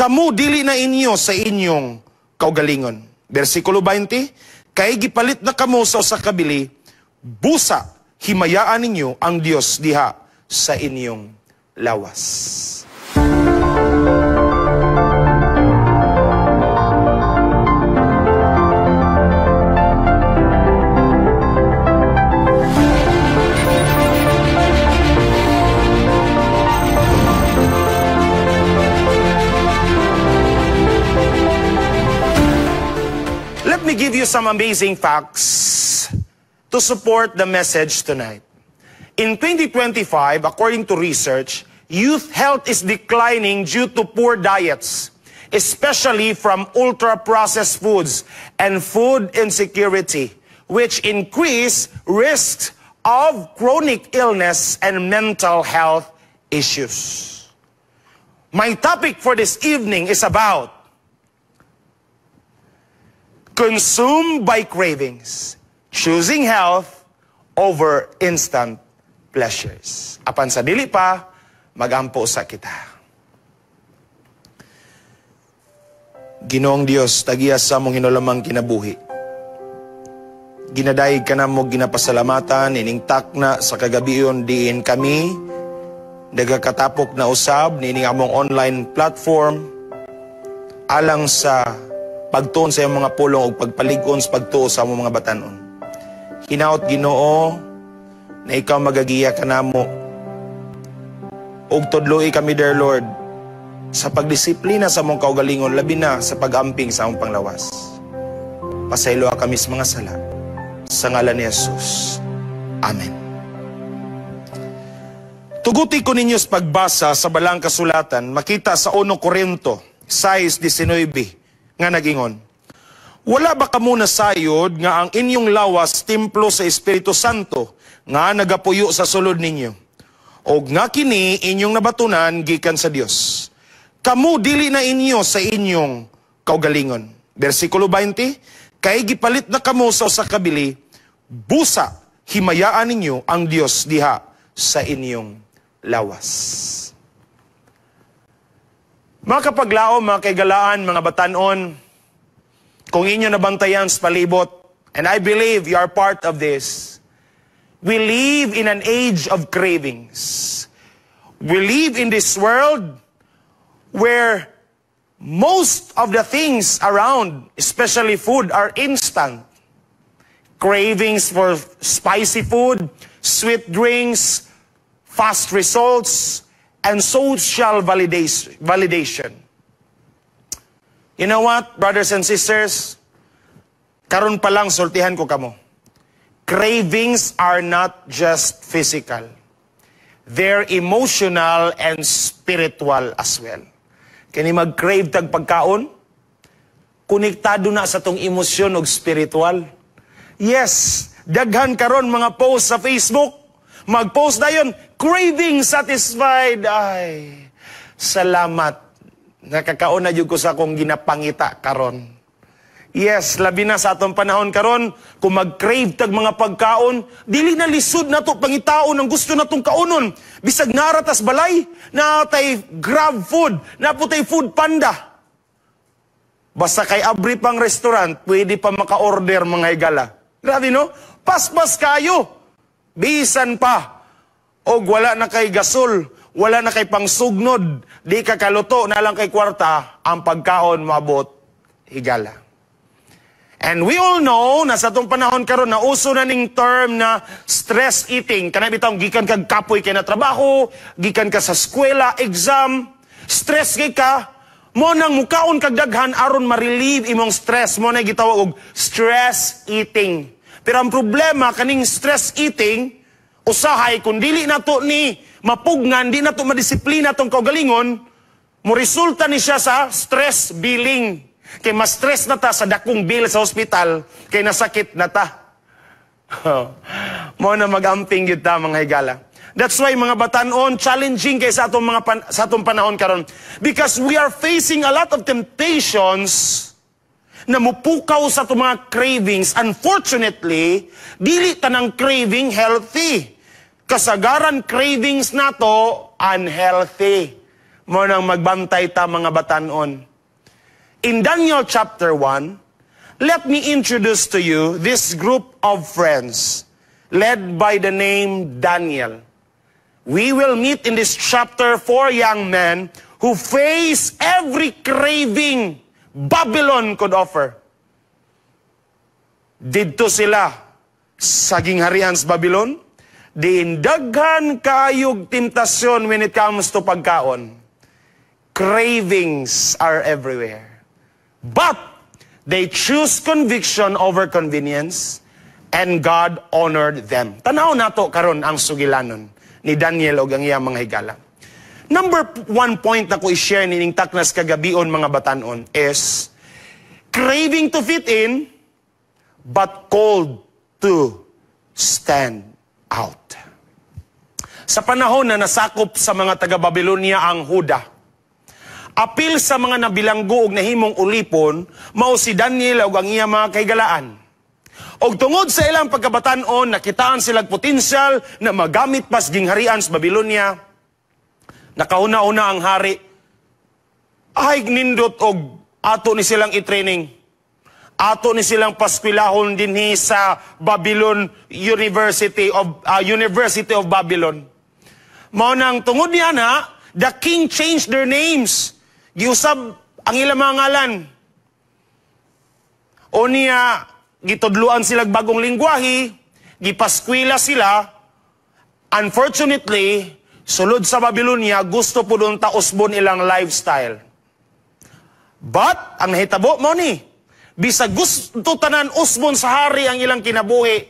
Kamu dili na inyo sa inyong kaugalingon. Versikulo 20, kay gipalit na kamo sa usa ka bili, busa himayaan ninyo ang Dios diha sa inyong lawas. Let me give you some amazing facts to support the message tonight. In 2025, according to research, youth health is declining due to poor diets, especially from ultra-processed foods and food insecurity, which increase risks of chronic illness and mental health issues. My topic for this evening is about consumed by cravings, choosing health over instant pleasures. Apan sa dili pa, magampo sa kita. Ginoong Dios, tagiya sa mong hinulamang kinabuhi. Ginadayeg ka na mo ginapasalamatan, iningtak na sa kagabiyon diin kami, nagakatapok na usab, nining among online platform, alang sa pagtuon sa iyong mga pulong o pagpalig-on sa pagtuo sa among mga batanon. Hinaot Ginoo na ikaw magagiya ka namo. Og tudloy kami, dear Lord, sa pagdisiplina sa among kaugalingon, labi na sa pag-amping sa among panglawas. Pasaylo kami sa mga sala. Sa ngalan ni Jesus. Amen. Tuguti ko ninyo sa pagbasa sa balang kasulatan, makita sa 1 Korinto 6:19, nga nagingon, wala ba kamo nasayod nga ang inyong lawas templo sa Espiritu Santo nga nagapuyo sa sulod ninyo, o nga kini inyong nabatunan gikan sa Dios? Kamu dili na inyo sa inyong kaugalingon. Versikulo 20, kay gipalit na kamo sa usa ka bili, busa himayaan ninyo ang Dios diha sa inyong lawas. Mga kapaglaom, mga kaigalaan, mga batanon, kung inyo nabantayan sa palibot, and I believe you are part of this, we live in an age of cravings. We live in this world where most of the things around, especially food, are instant. Cravings for spicy food, sweet drinks, fast results, and social validation. You know what, brothers and sisters? Karon pa lang, sultihan ko kamo. Cravings are not just physical. They're emotional and spiritual as well. Kani mag-crave tag pagkaon, konektado na sa tong emosyon og spiritual. Yes, daghan karon mga post sa Facebook, mag-post dayon, craving satisfied. Ay, salamat. Nakakaon na jud ko sa akong ginapangita karon. Yes, labi na sa atong panahon karon, kung mag-crave tag mga pagkaon, dili na lisod na to pangitaon ang gusto na tong kaunon. Bisag naratas balay, natay Grab food, naputay Food Panda. Basta kay abri pang restaurant, pwede pa maka-order mga higala. Grabe no? Paspas kayo. Bisan pa. O wala na kay gasol, wala na kay pangsugnod, di ka kaluto na lang kay kwarta, ang pagkaon mabot higala. And we all know na sa itong panahon karon na uso na ning term na stress eating. Kana bitaw gikan kag kapoy kay na trabaho, gikan ka sa eskwela, exam, stress kay ka, mo nang mukaon kag daghan aron ma-relieve imong stress, mo na gitawag og stress eating. Pero ang problema kaning stress eating, usahay kung dili nato ni mapugnan, di nato madisiplina tong kaugalingon, mo resulta ni siya sa stress billing. Kay mas stress na ta sa dakong bill sa hospital, kay nasakit na ta. Mo na magamping yun ta mga higala. That's why mga batanon, challenging kay sa atong sa atong panahon karon, because we are facing a lot of temptations na mupukaw sa itong mga cravings. Unfortunately, dili tanang craving healthy. Kasagaran cravings nato unhealthy. mo nang magbantay ta mga batanon. In Daniel chapter 1, let me introduce to you this group of friends led by the name Daniel. We will meet in this chapter 4 young men who face every craving Babylon could offer. Didto sila sa gingharian sa Babylon, diindaghan kayog temptasyon when it comes to pagkaon. Cravings are everywhere. But they choose conviction over convenience, and God honored them. Tanaw nato karon ang sugilanon ni Daniel o ang iyang mga higala. Number 1 point na ko i-share nining taknas kagabion mga batanon is craving to fit in, but called to stand out. Sa panahon na nasakop sa mga taga-Babylonia ang Huda, apil sa mga nabilanggo og nahimong ulipon, mao si Daniel ug ang iyang mga kahigalaan. Og tungod sa ilang pagkabatan-on, nakitaan silang potensyal na magamit pas gingharian sa Babylonia. Nakauna-una ang hari. Ay nindot og ato ni silang i-training. Ato ni silang paskwilahon dinhi sa Babylon University of Babylon. Mao nang tungod niya na, the king changed their names. Giusab ang ilang mga ngalan. O niya, gitudluan sila bagong lingwahe, gipaskwila sila. Unfortunately, sulod sa Babylonia, gusto po doon taosbon ilang lifestyle. But, ang nahitabo mo ni, bisa gusto tanan usbon sa hari ang ilang kinabuhi,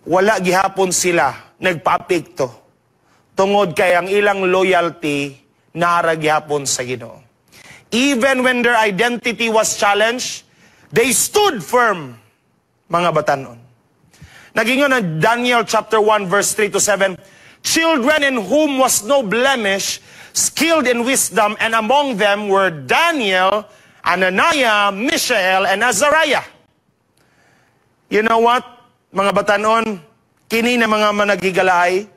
wala gihapon sila nagpaapekto. Tungod kay ang ilang loyalty naara gihapon sa Ginoo. Even when their identity was challenged, they stood firm, mga batanon. Nagingon na Daniel chapter 1 verse 3 to 7, children in whom was no blemish, skilled in wisdom, and among them were Daniel, Ananiah, Mishael, and Azariah. You know what, mga batanon, kini na mga managigalay,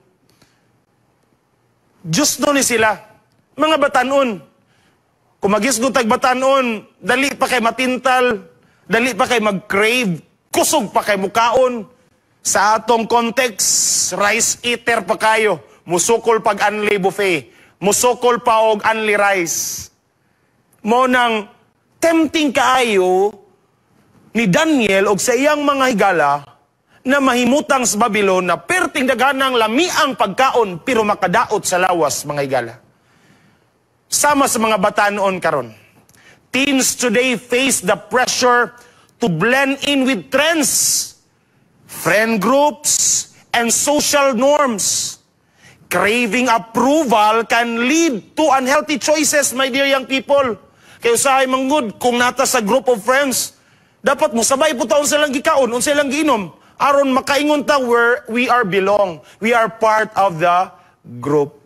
Diyos no ni sila. Mga batanon, kung magisgutag batanon, dali pa kay matintal, dali pa kay mag-crave, kusog pa kay mukaon. Sa atong context, rice eater pa kayo, musukol pag unli buffet, musukol pa og unli rice. Mo nang tempting kaayo ni Daniel og sa iyang mga higala na mahimutang sa Babylon na perting daganang lamiang pagkaon pero makadaot sa lawas mga higala. Sama sa mga batanon karon. Teens today face the pressure to blend in with trends, friend groups, and social norms. Craving approval can lead to unhealthy choices, my dear young people. Kaya usahay manggod, kung nata sa group of friends, dapat mo sabay po taon silang gikaon, on silang giinom, aron makaingon ta where we are belong. We are part of the group.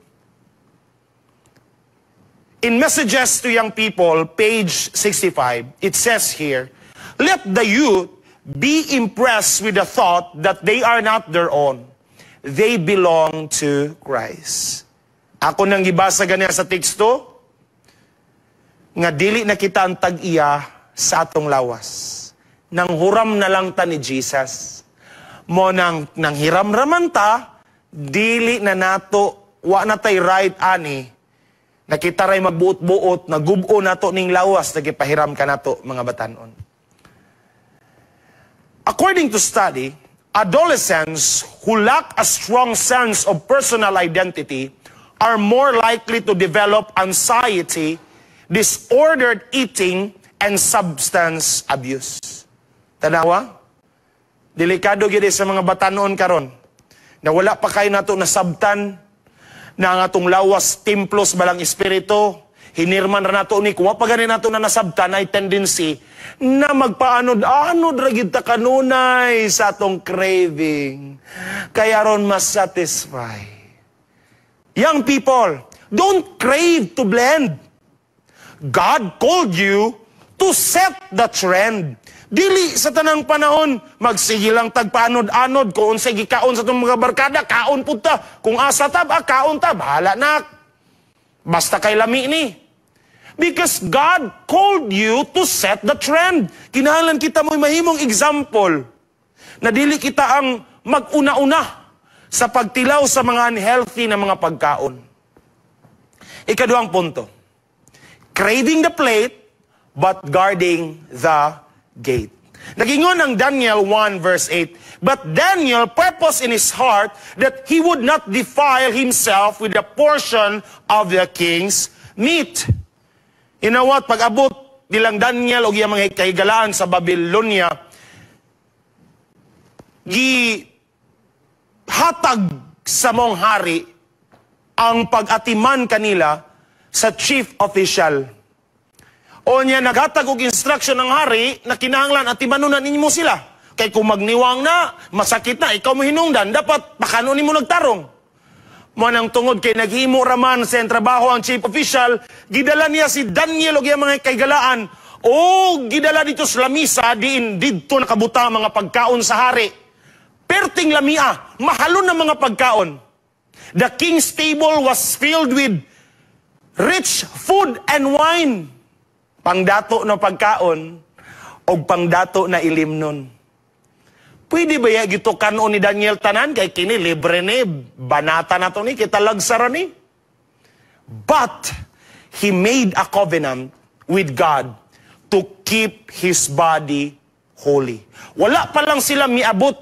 In Messages to Young People, page 65, it says here, let the youth be impressed with the thought that they are not their own. They belong to Christ. Ako nang gibasa ganyan sa teksto, nga dili na kita ang tag-iya sa atong lawas. Nang huram na lang ta ni Jesus. Mo nang hiram-raman ta, dili na nato, wa na tay right ani, nakita ray magbuot-buot, nagubo nato ning lawas, nagipahiram ka nato mga batanon. According to study, adolescents who lack a strong sense of personal identity are more likely to develop anxiety, disordered eating, and substance abuse. Tanawa? Delikado gid sa mga batanon karon na wala pa kay nato nasabtan na ang atong lawas templos balang espiritu, hinirman ra nato ni kuwa pa gani nato na nasabtan ay tendency na magpaanod-anod ra gid ta kanunay sa atong craving kaya ron mas satisfy. Young people, don't crave to blend. God called you to set the trend. Dili sa tanang panahon, magsige lang tagpaanod-anod, kung unsay gikaon sa itong mga barkada, kaon punta. Kung asa tab, kaon tab, bahala na. Basta kay lami ni. Because God called you to set the trend. Kinahanglan kita mo'y mahimong example na dili kita ang mag-una-una sa pagtilaw sa mga unhealthy na mga pagkaon. Ikaduhang punto. Craving the plate, but guarding the gate. Nagingon ang Daniel 1 verse 8, but Daniel purposed in his heart that he would not defile himself with a portion of the king's meat. You know what? Pag-abot nilang Daniel o yung mga kahigalaan sa Babylonia, hatag sa mong hari ang pag-atiman kanila sa chief official. O niya naghatag og instruction ng hari na kinahanglan at timanunan ninyo sila. Kay kung magniwang na, masakit na, ikaw mo hinungdan, dapat pakano ni mo nagtarong. Mo nang tungod kay naghimo raman sa trabaho ang chief official, gidala niya si Daniel og iyang mga kaigalaan o gidala dito sa lamisa diin didto nakabuta mga pagkaon sa hari. Perting lamia, mahalon na mga pagkaon. The king's table was filled with rich food and wine. Pangdato na pagkaon o pangdato na ilimnon. Pwede ba ya gito kanon ni Daniel tanan kay kini libre ni banata na to ni kita lagsara ni. But he made a covenant with God to keep his body holy. Wala pa lang sila miabot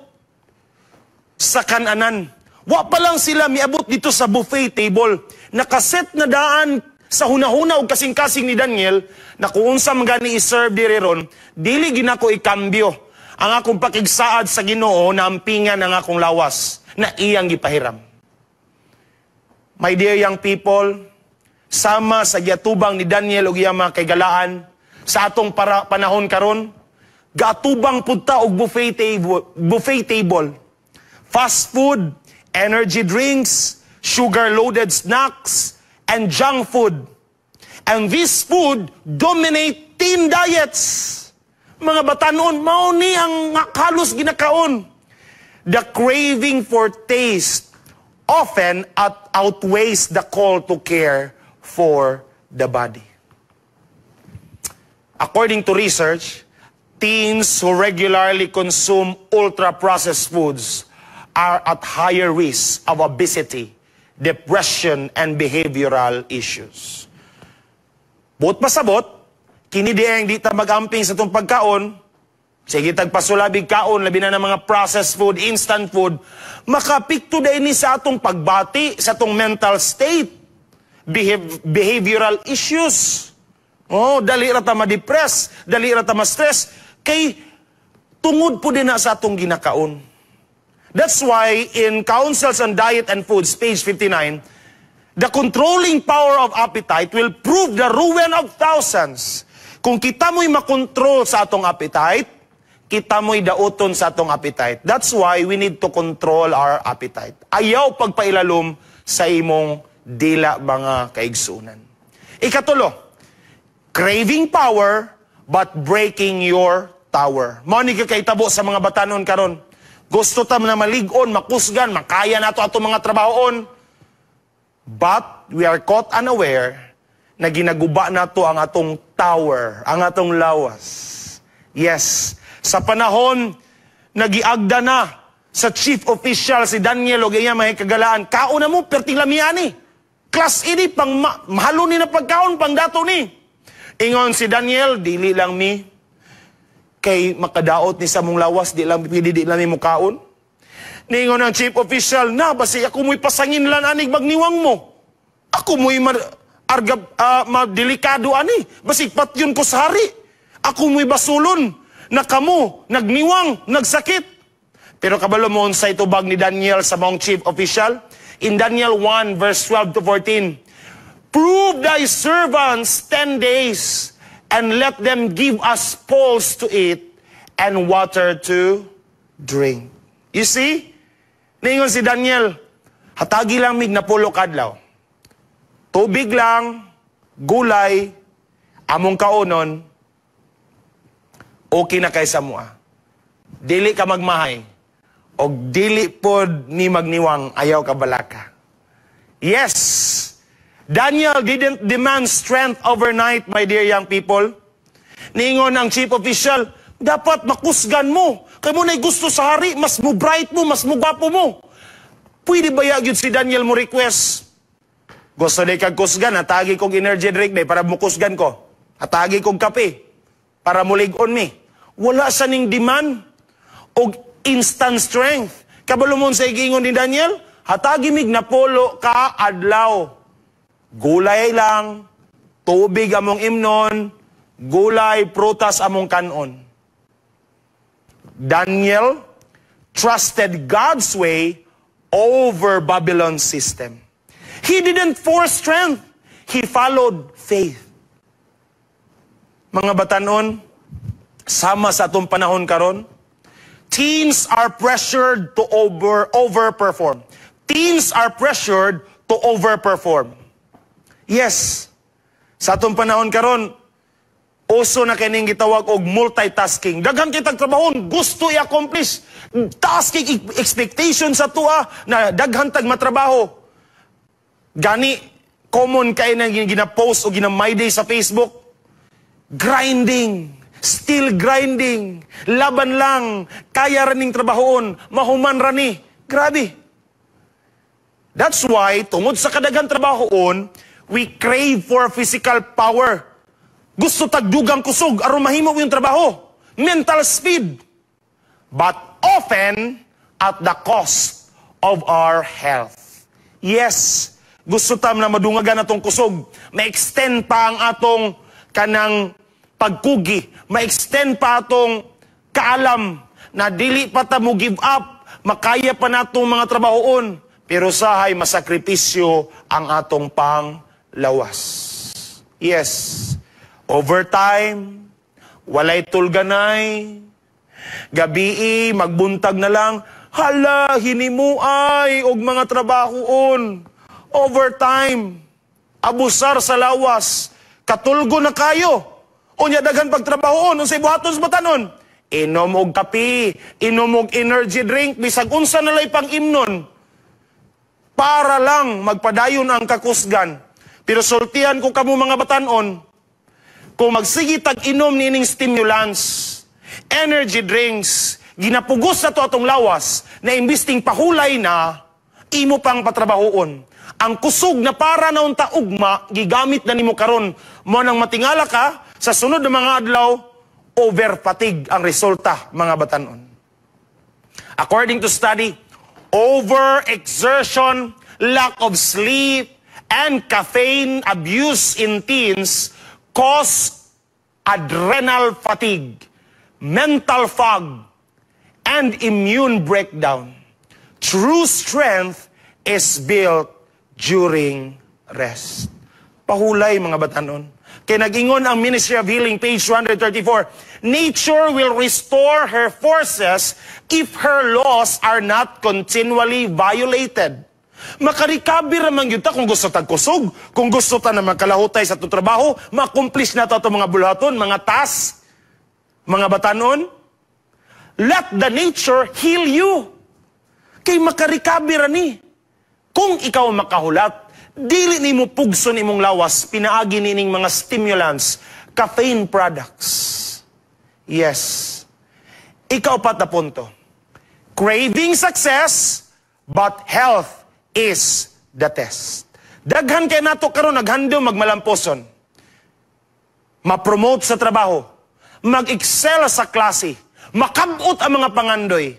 sa kananan. Wala pa lang sila miabot dito sa buffet table. Nakaset na daan sa hunahuna o kasing-kasing ni Daniel, na kung unsa magani i-serve diri ron, dili ginako ikambyo ang akong pakigsaad sa Ginoo na ampingan ang akong lawas na iyang gipahiram. My dear young people, sama sa giatubang ni Daniel o iyang mga kaigalaan sa atong panahon karon, gatubang punta og buffet table. Fast food, energy drinks, sugar-loaded snacks, and junk food. And this food dominate teen diets. Mga batanon, mao ni ang halos ginakaon. The craving for taste often outweighs the call to care for the body. According to research, teens who regularly consume ultra-processed foods are at higher risk of obesity, depression, and behavioral issues. Buot pasabot, kini dieng di ta magamping sa itong pagkaon, sige tagpasulabig kaon, labi na ng mga processed food, instant food, makapikto dahil ni sa atong pagbati, sa atong mental state, behavioral issues. Oh, dali ra ta ma-depress, dali ra ta ma-stress, kay tungod po din na sa atong ginakaon. That's why in Counsels on Diet and Foods, page 59, the controlling power of appetite will prove the ruin of thousands. Kung kita mo'y makontrol sa atong appetite, kita mo'y dauton sa atong appetite. That's why we need to control our appetite. Ayaw pagpailalom sa imong dila mga kaigsunan. Ikatulo, craving power but breaking your tower. Mao ni kay tabo sa mga batanon karon. Gusto tam na malig-on, makusgan, makaya na ito atong mga trabahoon. But we are caught unaware na ginaguba na ito ang atong tower, ang atong lawas. Yes, sa panahon, nagiagda na sa chief official si Daniel o ganyan mga kagalaan, kaon na mo, perting lamiani. Class ini, pang mahalo ni na pagkaon, pang dato ni. Ingon si Daniel, dili lang mi, kay makadaot ni sa mong lawas, di lang mi mukaon. Ningon ang chief official, na basi ako mo'y pasangin lang anig magniwang mo. Ako mo'y delikado ani. Basi patyon ko sa hari. Ako mo'y basulon. Na kamo, nagniwang, nagsakit. Pero kabalo mo sa itubag ni Daniel sa mong chief official. In Daniel 1 verse 12 to 14, prove thy servants 10 days, and let them give us poles to eat and water to drink. You see? Ningon si Daniel, hatagi lang mig na pulo kadlaw. Tubig lang, gulay, among kaonon, okay na kay sa mua. Dili ka magmahay. O dili pod ni magniwang ayaw ka balaka. Yes, Daniel didn't demand strength overnight, my dear young people. Ningon ang chief official, dapat makusgan mo. Kaya mo na'y gusto sa hari, mas mo bright mo, mas mo gwapo mo. Pwede ba yun si Daniel mo request? Gusto na kagkusgan, atagi kong energy drink day para mukusgan ko. Atagi kong kape para mulig-on mi. Wala sa ning demand o instant strength. Kabalumon sa igingon ni Daniel, hatagi mig na polo ka adlaw. Gulay lang, tubig among imnon, gulay, prutas among kanon. Daniel trusted God's way over Babylon's system. He didn't force strength. He followed faith. Mga batanon, sama sa atong panahon karon, teens are pressured to overperform. Teens are pressured to overperform. Yes, sa atong panahon karon, uso na kining gitawag og multitasking. Daghan kitag trabahon, gusto i-accomplish. Tasking expectation sa tuwa na daghan tag matrabaho. Gani, common kay na gina-post o gina-my day sa Facebook. Grinding, still grinding, laban lang, kaya raning trabahoon, mahuman rani. Grabe. That's why, tungod sa kadagang trabahoon, we crave for physical power. Gusto tagdugang kusog, aron mahimo yung trabaho. Mental speed. But often, at the cost of our health. Yes, gusto tam na madungagan atong kusog. Ma-extend pa ang atong kanang pagkugi. Ma-extend pa atong kaalam na dili pa ta mo give up. Makaya pa natong mga trabahoon. Pero sahay masakripisyo ang atong panglawas. Yes, overtime, walay tulganay, gabi magbuntag na lang, hala, hinimuay og mga trabahoon. Overtime, abusar sa lawas, katulgo na kayo. Unya daghan pagtrabahoon, unsay buhaton sa batanon? Inom og kape, inom og energy drink, bisag unsa na lay pang imnon. Para lang magpadayon ang kakusgan. Pero sultihan ko kamo mga batanon, kung magsigi tag-inom nining stimulants, energy drinks, ginapugos sa to atong lawas, na imbisting pahulay na, imo pang patrabahoon. Ang kusog na para na unta ugma, gigamit na nimo karon. Mo nang matingala ka, sa sunod na mga adlaw, over fatigue ang resulta, mga batanon. According to study, overexertion, lack of sleep, and caffeine abuse in teens cause adrenal fatigue, mental fog, and immune breakdown. True strength is built during rest. Pahulay, mga batanon. Kaya nag-ingon ang Ministry of Healing, page 134, nature will restore her forces if her laws are not continually violated. Makarikabir naman yun ta kung gusto tag kusog, kung gusto ta na magkalahutay sa itong trabaho, ma-accomplish na ito mga bulaton, mga task, mga batanon. Let the nature heal you. Kay makarikabir ni. Kung ikaw makahulat, dili ni mo pugson imong lawas, pinaagi nining mga stimulants, caffeine products. Yes. Ikaw pat na punto. Craving success, but health is the test. Daghan kay nato karon naghandom magmalamposon. Ma-promote sa trabaho, mag-excel sa klase, makabot ang mga pangandoy.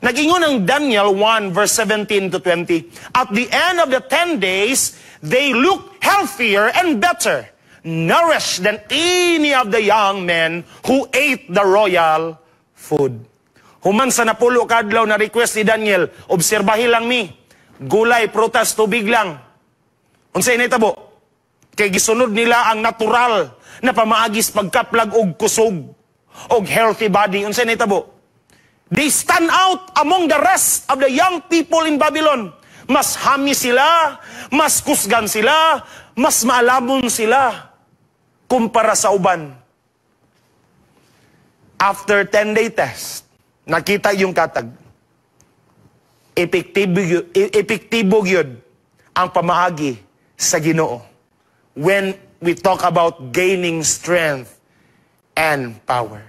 Nag-ingon ang Daniel 1 verse 17 to 20. At the end of the 10 days, they look healthier and better, nourished than any of the young men who ate the royal food. Human sa napulo kadlaw na request ni Daniel, obserbahi lang mi, gulay, prutas, tubig lang. Unsay nahitabo? Kay gisunod nila ang natural na pamaagis pagkaplag og kusog og healthy body. Unsay nahitabo? They stand out among the rest of the young people in Babylon. Mas hami sila, mas kusgan sila, mas maalamon sila kumpara sa uban. After 10-day test, nakita yung katag. Epektibo yun ang pamaagi sa Ginoo when we talk about gaining strength and power.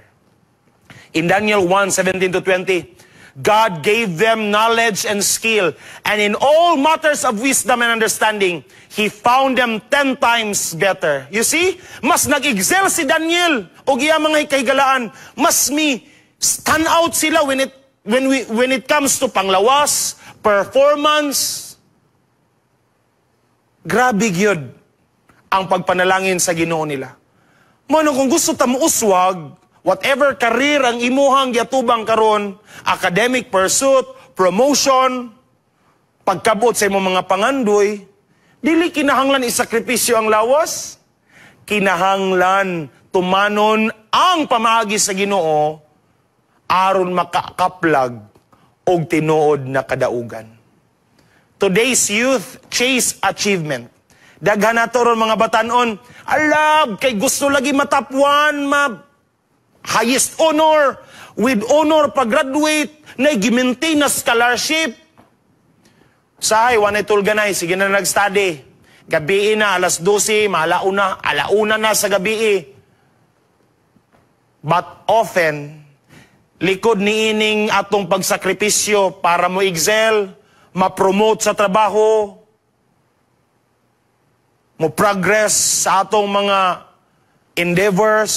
In Daniel 1:17-20, God gave them knowledge and skill, and in all matters of wisdom and understanding, He found them 10 times better. You see, mas nag-excel si Daniel o iya mga ikaygalaan. Mas stand out sila when it comes to panglawas, performance. Grabe gyud ang pagpanalangin sa Ginoo nila. Mano kung gusto ta mo uswag, whatever career ang imuhang yatubang karon, academic pursuit, promotion, pagkabot sa imong mga pangandoy, dili kinahanglan isakripisyo ang lawas, kinahanglan tumanon ang pamaagi sa Ginoo aron makakaplag og tinuod na kadaugan. Today's youth chase achievement. Daghan nato ron mga batanon, alab kay gusto lagi matapwan, highest honor, with honor pag-graduate, na i-maintain na scholarship. Sahay, wanay tulganay, sige na nag-study. Gabi na, alas 12, alauna na sa gabi. But often, likod ni ining atong pagsakripisyo para mo excel, ma-promote sa trabaho, mo progress sa atong mga endeavors,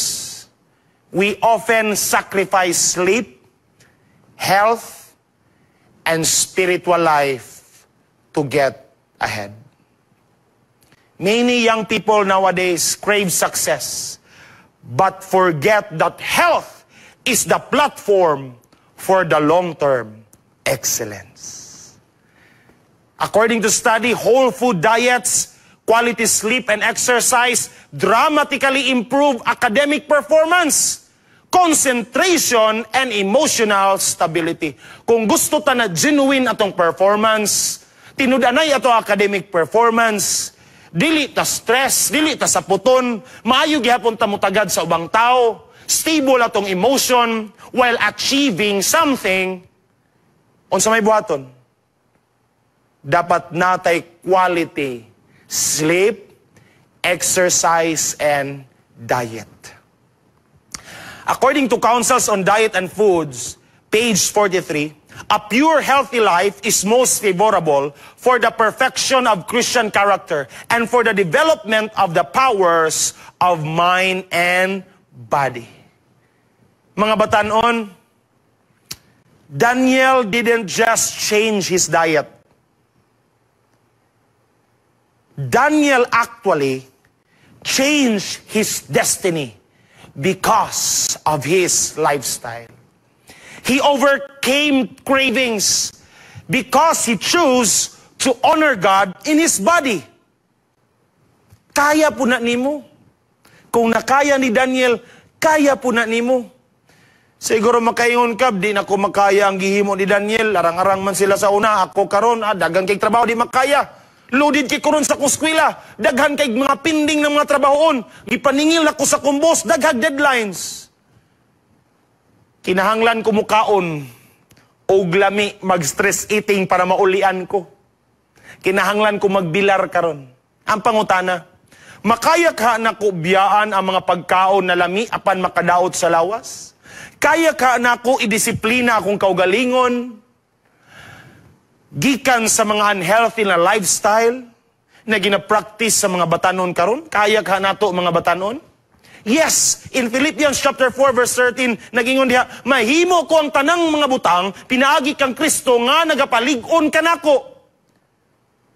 we often sacrifice sleep, health, and spiritual life to get ahead. Many young people nowadays crave success, but forget that health is the platform for the long-term excellence. According to study, whole food diets, quality sleep and exercise dramatically improve academic performance, concentration, and emotional stability. Kung gusto ta na genuine atong performance, tinudanay ato academic performance, dili ta stress, dili ta sa puton, maayo gihapon ta mutagad sa ubang tao, stable atong emotion while achieving something. Unsa may buhaton? Dapat natay quality sleep, exercise, and diet. According to Counsels on Diet and Foods, page 43, a pure healthy life is most favorable for the perfection of Christian character and for the development of the powers of mind and body. Mga batanon, Daniel didn't just change his diet. Daniel actually changed his destiny because of his lifestyle. He overcame cravings because he chose to honor God in his body. Kaya po na nimo. Kung nakaya ni Daniel, kaya po na nimo. Siguro makaingon ka, di na ko makaya ang gihimo ni Daniel. Arang-arang man sila sa una. Ako karon, dagang kay trabaho, di makaya. Loaded kay karon sa kuskwela. Daghan kay mga pending ng mga trabahoon. Gipaningil ako sa kumbos. Daghag deadlines. Kinahanglan ko mukaon o lami mag-stress eating para maulian ko. Kinahanglan ko magbilar karon. Ang pangutana, makaya ka na ko biyaan ang mga pagkaon na lami apan makadaot sa lawas? Kaya ka na ko idisiplina akong kaugalingon gikan sa mga unhealthy na lifestyle na gina-practice sa mga batanon karon? Kaya ka na to mga batanon? Yes, in Philippians chapter 4 verse 13, nagingon diha, mahimo ko ang tanang mga butang, pinaagi kang Kristo nga nagapalig-on ka nako.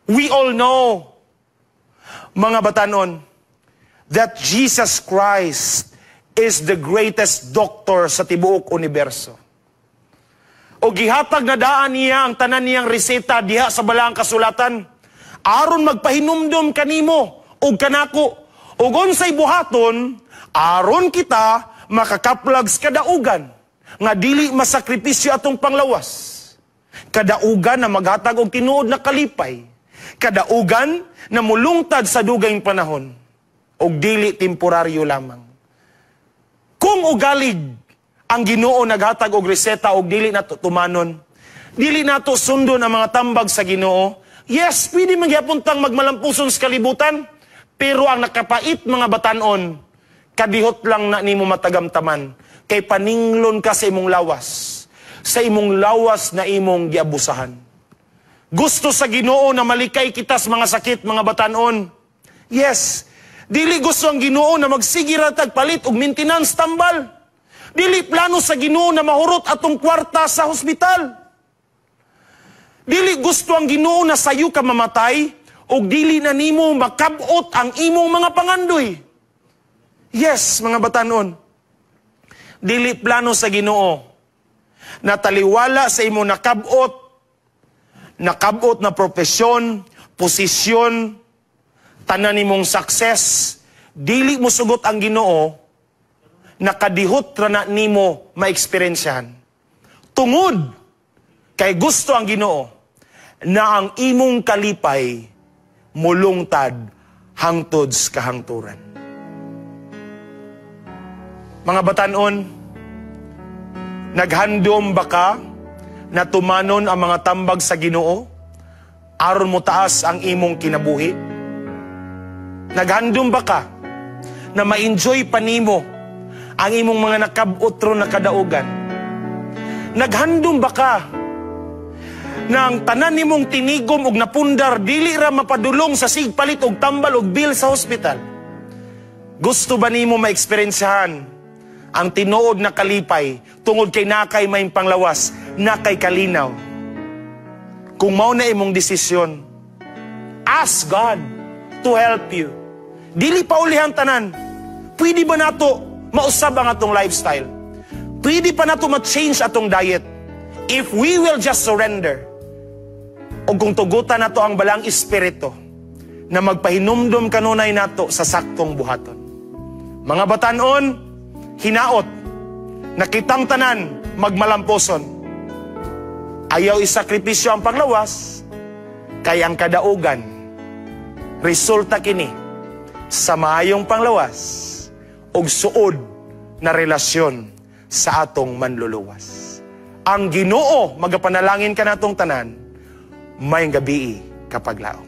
We all know, mga batanon, that Jesus Christ is the greatest doctor sa tibuok universo. O gihatag na daan niya ang tanan niyang reseta diha sa balaang kasulatan, aron magpahinumdom kanimo o kanako, o unsay buhaton, aron kita makakaplag sa kadaugan, nga dili masakripisyo atong panglawas. Kadaugan na maghatag og tinuod na kalipay. Kadaugan na mulungtad sa dugayng panahon, og dili temporaryo lamang. Kung ugalig ang Ginoo naghatag og reseta og dili nato tumanon. Dili nato sundon ang mga tambag sa Ginoo. Yes, pwede magyapuntang magmalampuson sa kalibutan, pero ang nakapait mga batanon, kadihot lang na nimo matagamtaman, kay paninglon ka sa imong lawas, sa imong lawas na imong giabusahan. Gusto sa Ginoo na malikay kita sa mga sakit, mga batanon. Yes, dili gusto ang Ginoo na magsigira tagpalit og maintenance tambal. Dili plano sa Ginoo na mahurot atong kwarta sa hospital. Dili gusto ang Ginoo na sayo ka mamatay o dili na nimo makabot ang imong mga pangandoy. Yes, mga batanon. Dili plano sa Ginoo na taliwala sa imong nakabot na profesyon, posisyon, tanan nimong success. Dili mo sugot ang Ginoo nakadihot ra na nimo maeksperiensyahan. Tungod kay gusto ang Ginoo na ang imong kalipay mulungtad hangtod sa kahangturan. Mga batanon, naghandom ba ka na tumanon ang mga tambag sa Ginoo aron mo taas ang imong kinabuhi? Naghandom ba ka na ma-enjoy pa nimo ang imong mga nakabutro na kadaugan? Naghandom ba ka na ang tanan nimong tinigom og napundar dili ra mapadulong sa sigpalit og tambal og bill sa hospital? Gusto ba nimo maeksperiensyahan ang tinuod na kalipay tungod kay nakay may panglawas, nakay kalinaw? Kung mao na imong desisyon, ask God to help you. Dili pa ulihan tanan. Pwede ba nato mausab ang atong lifestyle? Pwede pa nato ma-change atong diet if we will just surrender. O kung tugutan nato ang balang espiritu na magpahinumdom kanunay nato sa saktong buhaton. Mga batanon, hinaot, nakitang tanan, magmalamposon. Ayaw isakripisyo ang panglawas, kay ang kadaugan, resulta kini sa maayong panglawas og suod na relasyon sa atong manluluwas. Ang Ginoo, magapanalangin ka natong tanan, may gabi kapaglaom.